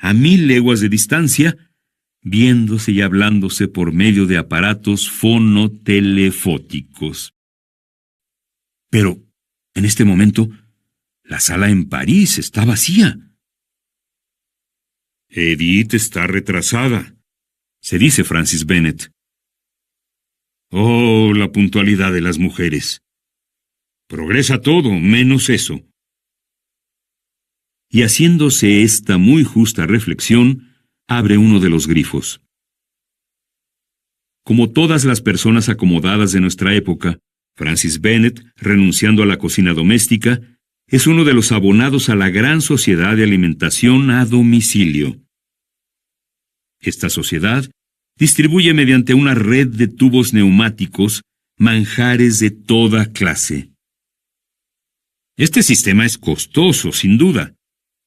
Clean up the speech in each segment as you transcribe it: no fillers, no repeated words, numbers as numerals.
a 1000 leguas de distancia, viéndose y hablándose por medio de aparatos fonotelefóticos. Pero, en este momento, la sala en París está vacía. Edith está retrasada, se dice Francis Bennet. Oh, la puntualidad de las mujeres. Progresa todo, menos eso. Y haciéndose esta muy justa reflexión, abre uno de los grifos. Como todas las personas acomodadas de nuestra época, Francis Bennet, renunciando a la cocina doméstica, es uno de los abonados a la gran sociedad de alimentación a domicilio. Esta sociedad distribuye mediante una red de tubos neumáticos manjares de toda clase. Este sistema es costoso, sin duda,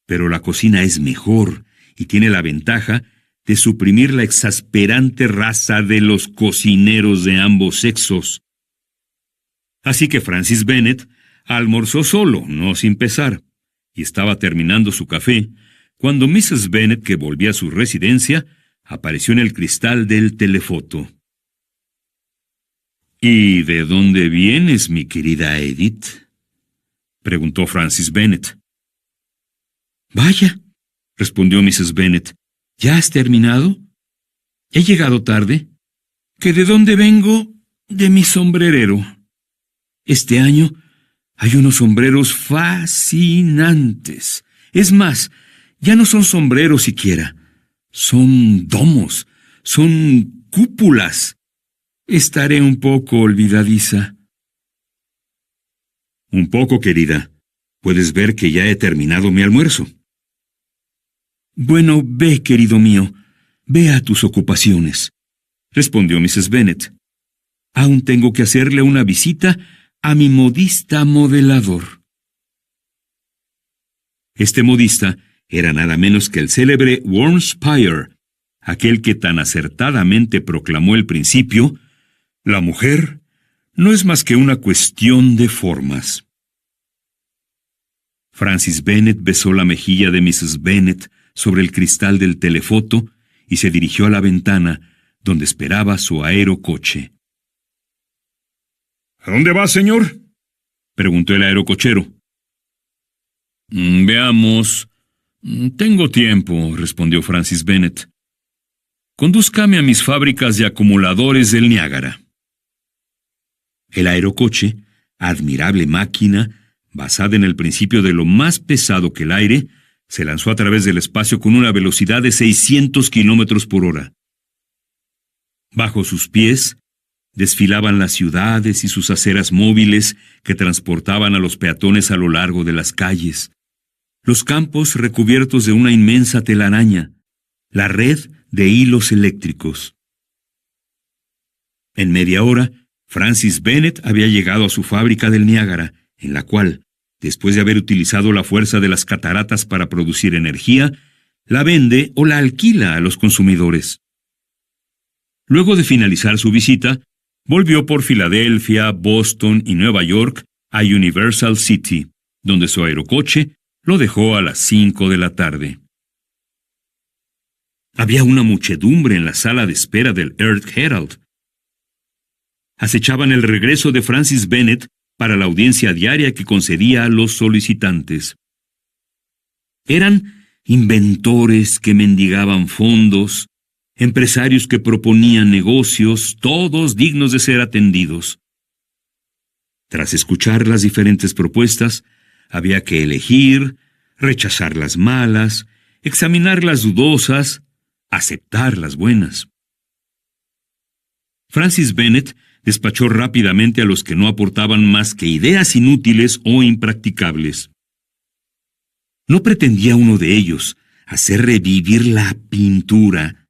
pero la cocina es mejor y tiene la ventaja de suprimir la exasperante raza de los cocineros de ambos sexos. Así que Francis Bennet almorzó solo, no sin pesar, y estaba terminando su café, cuando Mrs. Bennet, que volvía a su residencia, apareció en el cristal del telefoto. ¿Y de dónde vienes, mi querida Edith?, preguntó Francis Bennet. Vaya, respondió Mrs. Bennet, ¿ya has terminado? ¿He llegado tarde? ¿Que de dónde vengo? De mi sombrerero. Este año hay unos sombreros fascinantes. Es más, ya no son sombreros siquiera. Son domos, son cúpulas. Estaré un poco olvidadiza. Un poco, querida. Puedes ver que ya he terminado mi almuerzo. Bueno, ve, querido mío, ve a tus ocupaciones, respondió Mrs. Bennet. Aún tengo que hacerle una visita a mi modista modelador. Este modista era nada menos que el célebre Wormspire, aquel que tan acertadamente proclamó el principio: la mujer no es más que una cuestión de formas. Francis Bennet besó la mejilla de Mrs. Bennet sobre el cristal del telefoto y se dirigió a la ventana, donde esperaba su aerocoche. ¿A dónde va, señor?, preguntó el aerocochero. Veamos. Tengo tiempo, respondió Francis Bennet. Condúzcame a mis fábricas de acumuladores del Niágara. El aerocoche, admirable máquina, basada en el principio de lo más pesado que el aire, se lanzó a través del espacio con una velocidad de 600 kilómetros por hora. Bajo sus pies, desfilaban las ciudades y sus aceras móviles que transportaban a los peatones a lo largo de las calles, los campos recubiertos de una inmensa telaraña, la red de hilos eléctricos. En media hora, Francis Bennet había llegado a su fábrica del Niágara, en la cual, después de haber utilizado la fuerza de las cataratas para producir energía, la vende o la alquila a los consumidores. Luego de finalizar su visita, volvió por Filadelfia, Boston y Nueva York a Universal City, donde su aerocoche lo dejó a las 5 de la tarde. Había una muchedumbre en la sala de espera del Earth Herald. Acechaban el regreso de Francis Bennet para la audiencia diaria que concedía a los solicitantes. Eran inventores que mendigaban fondos, empresarios que proponían negocios, todos dignos de ser atendidos. Tras escuchar las diferentes propuestas, había que elegir, rechazar las malas, examinar las dudosas, aceptar las buenas. Francis Bennet despachó rápidamente a los que no aportaban más que ideas inútiles o impracticables. No pretendía uno de ellos hacer revivir la pintura,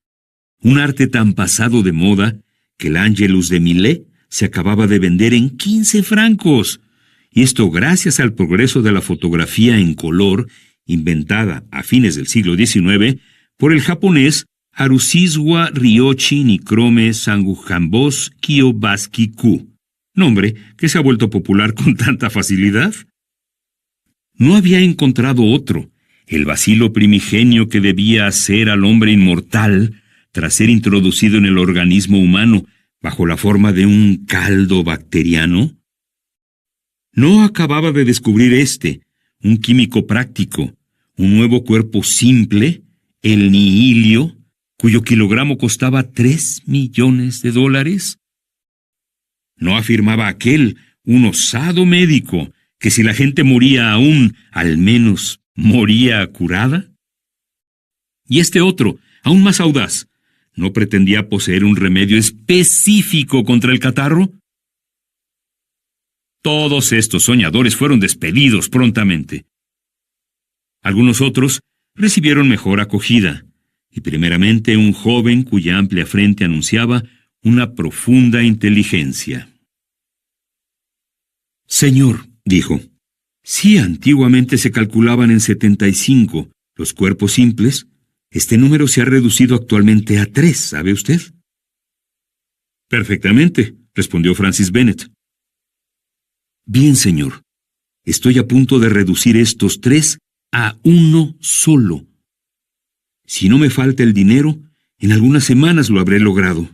un arte tan pasado de moda que el Angelus de Millet se acababa de vender en 15 francos, y esto gracias al progreso de la fotografía en color, inventada a fines del siglo XIX por el japonés Harushizuwa Ryoichi Nichrome Sangujanbos Kiyobasuki-ku, nombre que se ha vuelto popular con tanta facilidad. No había encontrado otro, el bacilo primigenio que debía hacer al hombre inmortal tras ser introducido en el organismo humano bajo la forma de un caldo bacteriano? No acababa de descubrir un químico práctico, un nuevo cuerpo simple, el nihilio, cuyo kilogramo costaba $3 millones. ¿No afirmaba aquel, un osado médico, que si la gente moría aún, al menos moría curada? Y este otro, aún más audaz, ¿no pretendía poseer un remedio específico contra el catarro? Todos estos soñadores fueron despedidos prontamente. Algunos otros recibieron mejor acogida, y primeramente un joven cuya amplia frente anunciaba una profunda inteligencia. «Señor», dijo, «si antiguamente se calculaban en 75 los cuerpos simples, este número se ha reducido actualmente a 3, ¿sabe usted?» «Perfectamente», respondió Francis Bennett. «Bien, señor. Estoy a punto de reducir estos 3 a 1 solo. Si no me falta el dinero, en algunas semanas lo habré logrado».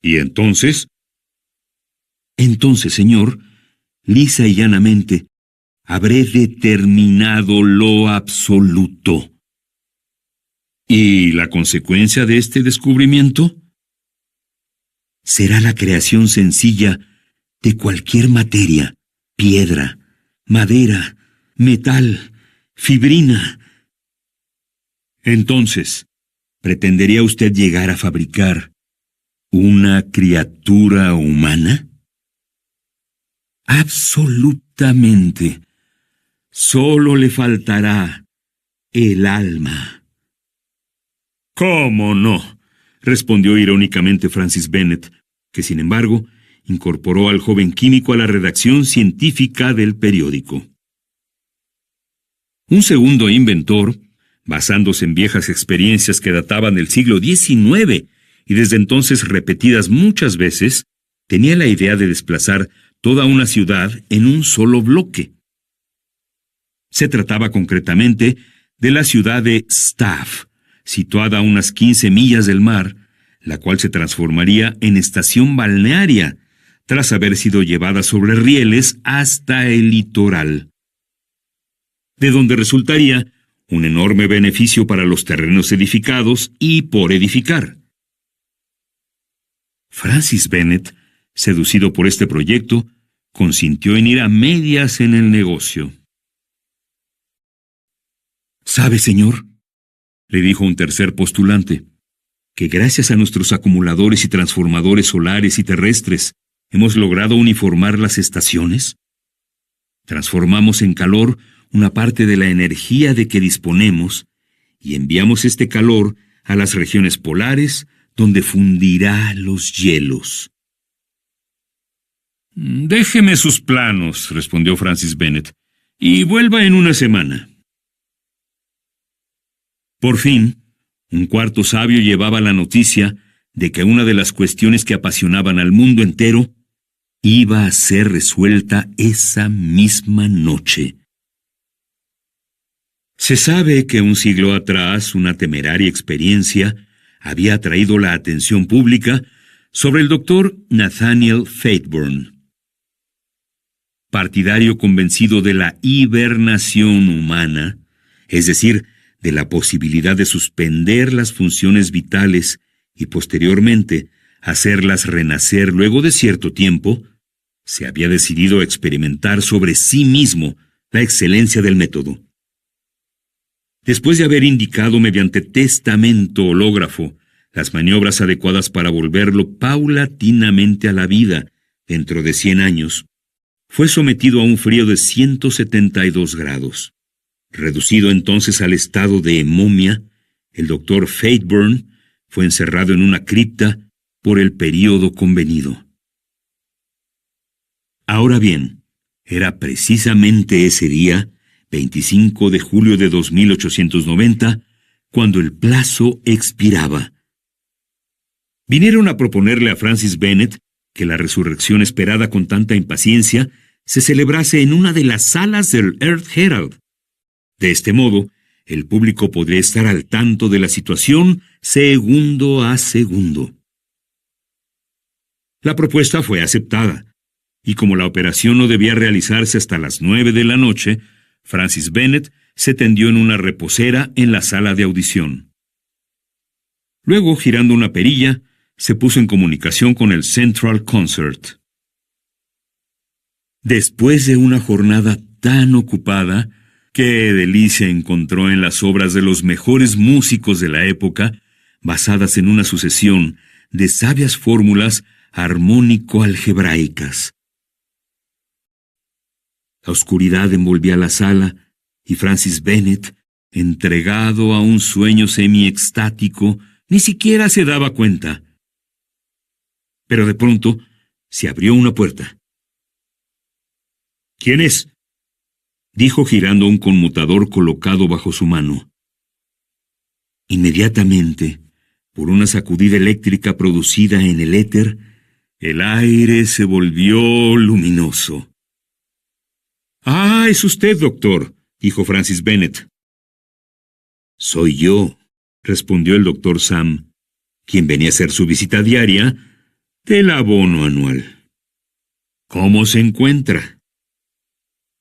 «¿Y entonces?» «Entonces, señor, lisa y llanamente, habré determinado lo absoluto». ¿Y la consecuencia de este descubrimiento? Será la creación sencilla de cualquier materia, piedra, madera, metal, fibrina. Entonces, ¿pretendería usted llegar a fabricar una criatura humana? Absolutamente. Solo le faltará el alma. «¿Cómo no?», respondió irónicamente Francis Bennett, que sin embargo incorporó al joven químico a la redacción científica del periódico. Un segundo inventor, basándose en viejas experiencias que databan del siglo XIX y desde entonces repetidas muchas veces, tenía la idea de desplazar toda una ciudad en un solo bloque. Se trataba concretamente de la ciudad de Staff, situada a unas 15 millas del mar, la cual se transformaría en estación balnearia, tras haber sido llevada sobre rieles hasta el litoral, de donde resultaría un enorme beneficio para los terrenos edificados y por edificar. Francis Bennett, seducido por este proyecto, consintió en ir a medias en el negocio. «¿Sabe, señor?», le dijo un tercer postulante, «que gracias a nuestros acumuladores y transformadores solares y terrestres hemos logrado uniformar las estaciones. Transformamos en calor una parte de la energía de que disponemos y enviamos este calor a las regiones polares donde fundirá los hielos». «Déjeme sus planos», respondió Francis Bennett, «y vuelva en una semana». Por fin, un cuarto sabio llevaba la noticia de que una de las cuestiones que apasionaban al mundo entero iba a ser resuelta esa misma noche. Se sabe que un siglo atrás una temeraria experiencia había atraído la atención pública sobre el doctor Nathaniel Fairbairn. Partidario convencido de la hibernación humana, es decir, de la posibilidad de suspender las funciones vitales y posteriormente hacerlas renacer luego de cierto tiempo, se había decidido a experimentar sobre sí mismo la excelencia del método. Después de haber indicado mediante testamento hológrafo las maniobras adecuadas para volverlo paulatinamente a la vida dentro de 100 años, fue sometido a un frío de 172 grados. Reducido entonces al estado de momia, el doctor Fairbairn fue encerrado en una cripta por el período convenido. Ahora bien, era precisamente ese día, 25 de julio de 2890, cuando el plazo expiraba. Vinieron a proponerle a Francis Bennett que la resurrección esperada con tanta impaciencia se celebrase en una de las salas del Earth Herald. De este modo, el público podría estar al tanto de la situación segundo a segundo. La propuesta fue aceptada, y como la operación no debía realizarse hasta las 9 de la noche, Francis Bennett se tendió en una reposera en la sala de audición. Luego, girando una perilla, se puso en comunicación con el Central Concert. Después de una jornada tan ocupada, qué delicia encontró en las obras de los mejores músicos de la época, basadas en una sucesión de sabias fórmulas armónico-algebraicas. La oscuridad envolvía la sala, y Francis Bennett, entregado a un sueño semi-extático, ni siquiera se daba cuenta. Pero de pronto se abrió una puerta. —¿Quién es? —dijo girando un conmutador colocado bajo su mano. Inmediatamente, por una sacudida eléctrica producida en el éter, el aire se volvió luminoso. —Ah, es usted, doctor —dijo Francis Bennett. —Soy yo —respondió el doctor Sam, quien venía a hacer su visita diaria del abono anual. —¿Cómo se encuentra?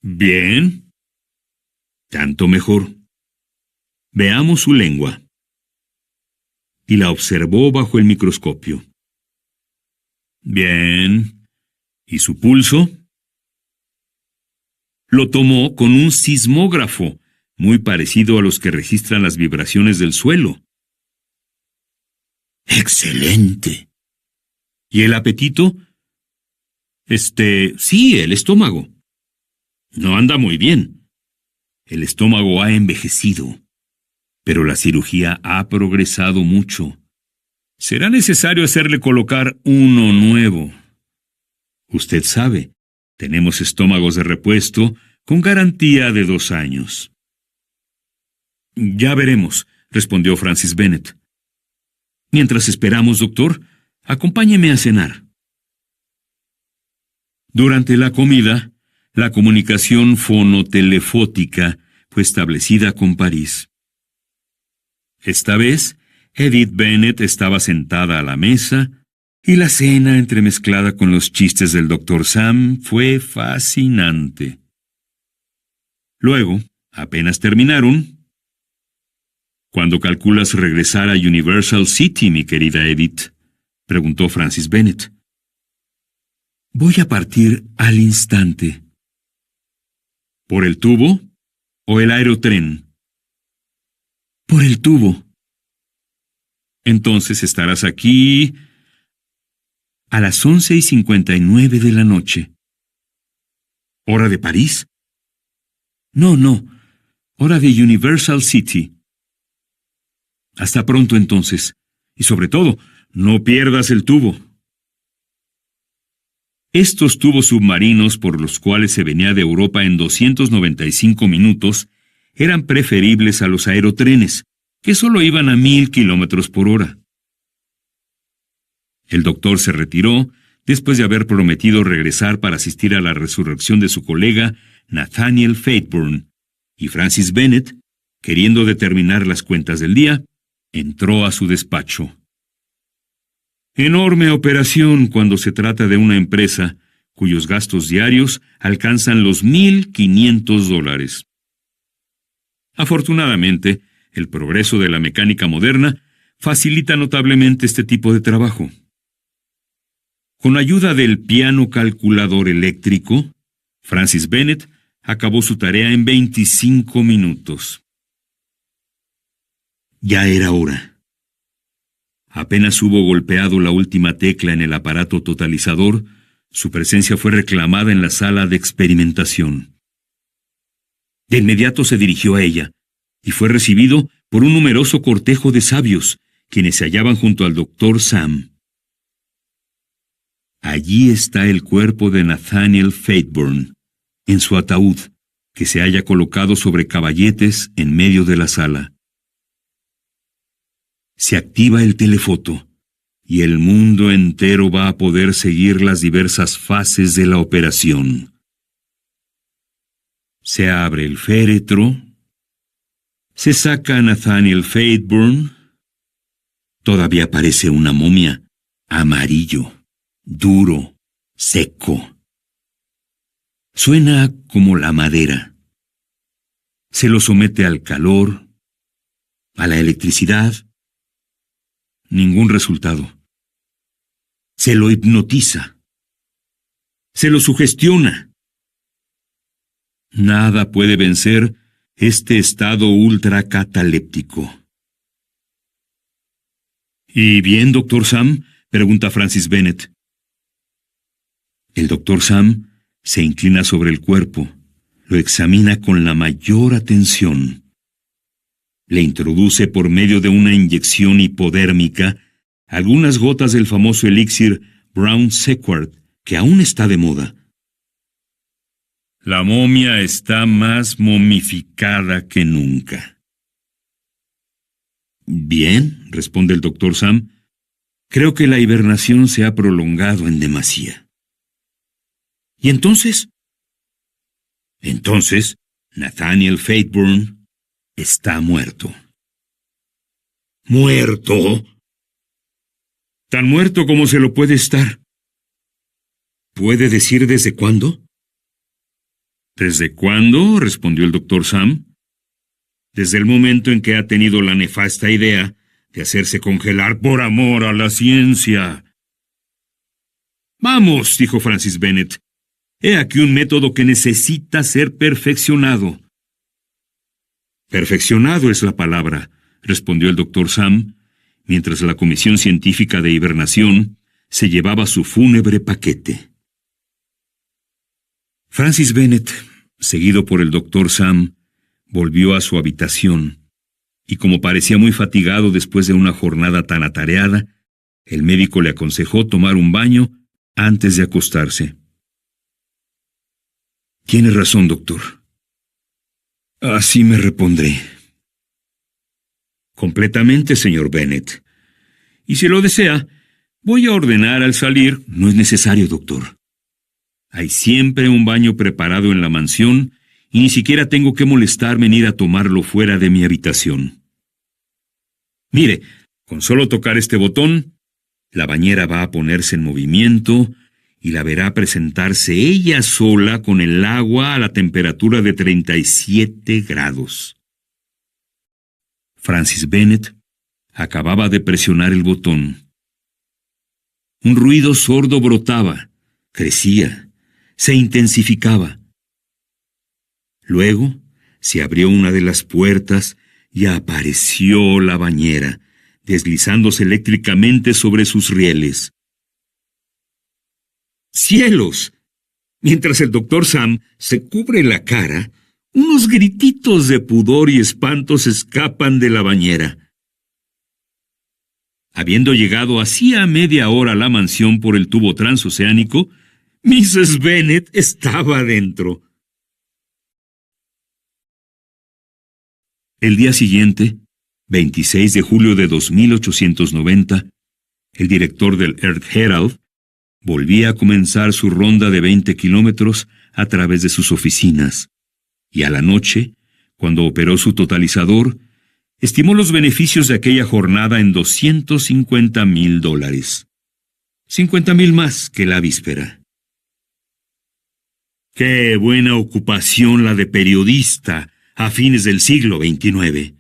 —Bien. —Tanto mejor. Veamos su lengua. Y la observó bajo el microscopio. —Bien. ¿Y su pulso? Lo tomó con un sismógrafo, muy parecido a los que registran las vibraciones del suelo. —¡Excelente! ¿Y el apetito? Sí, el estómago. No anda muy bien. El estómago ha envejecido, pero la cirugía ha progresado mucho. Será necesario hacerle colocar uno nuevo. Usted sabe, tenemos estómagos de repuesto con garantía de 2 años. —Ya veremos —respondió Francis Bennett. Mientras esperamos, doctor, acompáñeme a cenar. Durante la comida, la comunicación fonotelefótica fue establecida con París. Esta vez, Edith Bennett estaba sentada a la mesa, y la cena, entremezclada con los chistes del Dr. Sam, fue fascinante. Luego, apenas terminaron. —¿Cuándo calculas regresar a Universal City, mi querida Edith? —preguntó Francis Bennett. —Voy a partir al instante. —¿Por el tubo o el aerotren? —Por el tubo. Entonces estarás aquí a las 11:59 de la noche. ¿Hora de París? No, hora de Universal City. Hasta pronto entonces, y sobre todo, no pierdas el tubo. Estos tubos submarinos por los cuales se venía de Europa en 295 minutos eran preferibles a los aerotrenes, que solo iban a 1000 kilómetros por hora. El doctor se retiró después de haber prometido regresar para asistir a la resurrección de su colega Nathaniel Fairburn, y Francis Bennett, queriendo determinar las cuentas del día, entró a su despacho. Enorme operación cuando se trata de una empresa cuyos gastos diarios alcanzan los $1,500. Afortunadamente, el progreso de la mecánica moderna facilita notablemente este tipo de trabajo. Con ayuda del piano calculador eléctrico, Francis Bennett acabó su tarea en 25 minutos. Ya era hora. Apenas hubo golpeado la última tecla en el aparato totalizador, su presencia fue reclamada en la sala de experimentación. De inmediato se dirigió a ella, y fue recibido por un numeroso cortejo de sabios, quienes se hallaban junto al Dr. Sam. Allí está el cuerpo de Nathaniel Fairburn, en su ataúd, que se halla colocado sobre caballetes en medio de la sala. Se activa el telefoto, y el mundo entero va a poder seguir las diversas fases de la operación. Se abre el féretro, Se saca a Nathaniel Fairburn. Todavía parece una momia, amarillo, duro, seco. Suena como la madera. Se lo somete al calor, a la electricidad. Ningún resultado. Se lo hipnotiza. Se lo sugestiona. Nada puede vencer este estado ultracataléptico. ¿Y bien, Dr. Sam?, pregunta Francis Bennett. El Dr. Sam se inclina sobre el cuerpo, lo examina con la mayor atención. Le introduce por medio de una inyección hipodérmica algunas gotas del famoso elixir Brown Sequard, que aún está de moda. La momia está más momificada que nunca. Bien, responde el Dr. Sam, creo que la hibernación se ha prolongado en demasía. ¿Y entonces? Entonces, Nathaniel Fairburn está muerto. ¿Muerto? Tan muerto como se lo puede estar. ¿Puede decir desde cuándo? ¿Desde cuándo?, respondió el Dr. Sam. Desde el momento en que ha tenido la nefasta idea de hacerse congelar por amor a la ciencia. Vamos, dijo Francis Bennett. He aquí un método que necesita ser perfeccionado. Perfeccionado es la palabra, respondió el Dr. Sam, mientras la Comisión Científica de Hibernación se llevaba su fúnebre paquete. Francis Bennett, seguido por el Dr. Sam, volvió a su habitación, y como parecía muy fatigado después de una jornada tan atareada, el médico le aconsejó tomar un baño antes de acostarse. Tiene razón, doctor. Así me repondré. Completamente, señor Bennett. Y si lo desea, voy a ordenar al salir. No es necesario, doctor. Hay siempre un baño preparado en la mansión y ni siquiera tengo que molestarme en ir a tomarlo fuera de mi habitación. Mire, con solo tocar este botón, la bañera va a ponerse en movimiento y la verá presentarse ella sola con el agua a la temperatura de 37 grados. Francis Bennett acababa de presionar el botón. Un ruido sordo brotaba, crecía, se intensificaba. Luego se abrió una de las puertas y apareció la bañera, deslizándose eléctricamente sobre sus rieles. ¡Cielos! Mientras el Dr. Sam se cubre la cara, unos grititos de pudor y espanto se escapan de la bañera. Habiendo llegado hacía media hora a la mansión por el tubo transoceánico, Mrs. Bennett estaba dentro. El día siguiente, 26 de julio de 2890, el director del Earth Herald volvía a comenzar su ronda de 20 kilómetros a través de sus oficinas, y a la noche, cuando operó su totalizador, estimó los beneficios de aquella jornada en $250,000. 50,000 más que la víspera. ¡Qué buena ocupación la de periodista a fines del siglo XXIX!